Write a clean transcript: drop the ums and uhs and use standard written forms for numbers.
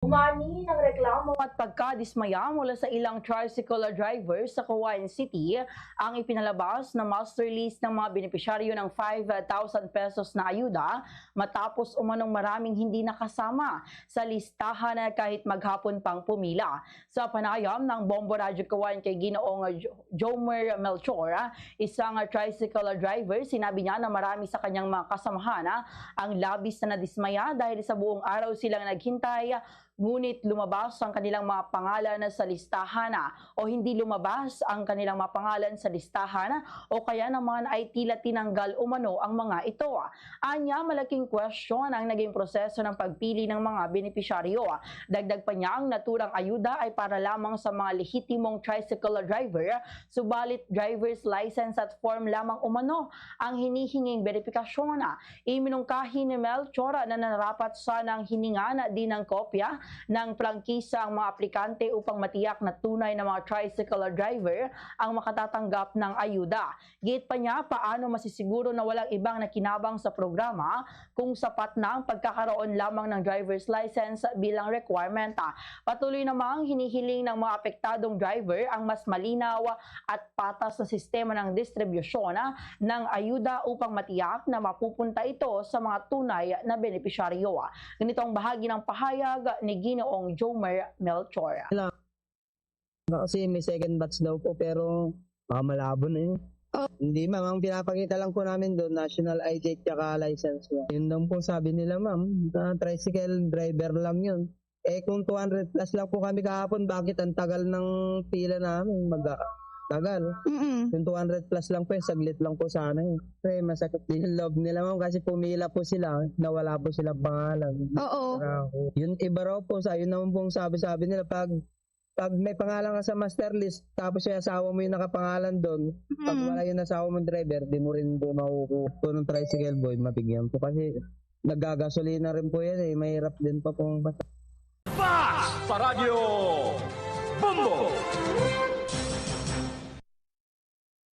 Umani ng reklamo at pagkadismaya mula sa ilang tricycle drivers sa Cagayan City ang ipinalabas na master list ng mga benepisyaryo ng 5,000 pesos na ayuda matapos umanong maraming hindi nakasama sa listahan na kahit maghapon pang pumila. Sa panayam ng Bombo Radyo Cagayan kay Ginoong Jomer Melchor, isang tricycle driver, sinabi niya na marami sa kanyang mga kasamahan ang labis na nadismaya dahil sa buong araw silang naghintay ngunit lumabas ang kanilang mga pangalan sa listahan o hindi lumabas ang kanilang mga pangalan sa listahan o kaya naman ay tila tinanggal umano ang mga ito. Anya, malaking question ang naging proseso ng pagpili ng mga benepisyaryo. Dagdag pa niya ang naturang ayuda ay para lamang sa mga lehitimong tricycle driver, subalit driver's license at form lamang umano ang hinihinging verifikasyon. Iminungkahi ni Melchor na narapat sanang hiningan din ng kopya ng prangkisa ang mga aplikante upang matiyak na tunay na mga tricycle driver ang makatatanggap ng ayuda. Git pa niya paano masisiguro na walang ibang nakinabang sa programa kung sapat na ang pagkakaroon lamang ng driver's license bilang requirement. Patuloy namang hinihiling ng mga apektadong driver ang mas malinaw at patas na sistema ng distribusyon ng ayuda upang matiyak na mapupunta ito sa mga tunay na benepisyaryo. Ganito ang bahagi ng pahayag ni Ginoong Jomer Melchor. Kasi may second batch daw po pero malabo na yun. Hindi ma'am, ang pinapakita lang po namin doon, national ID at license mo. Yun lang po sabi nila ma'am, tricycle driver lang yun. Kung 200 plus lang po kami kahapon, bakit ang tagal ng pila namin? Tagal. Yung 200 plus lang po, saglit lang po sana yun. Kasi masakit din yung loob nila ma'am kasi pumila po sila, nawala po sila pangalan. Oo. Yun iba raw po, yun naman pong sabi nila, pag may pangalan ka sa master list, tapos yung asawa mo yung nakapangalan doon, pag wala yung asawa mong driver, di mo rin po makukuha ng tricycle boy, mabigyan po. Kasi naggagasolina rin po yan mahirap din pa pong basta. Fast sa radyo Bombo!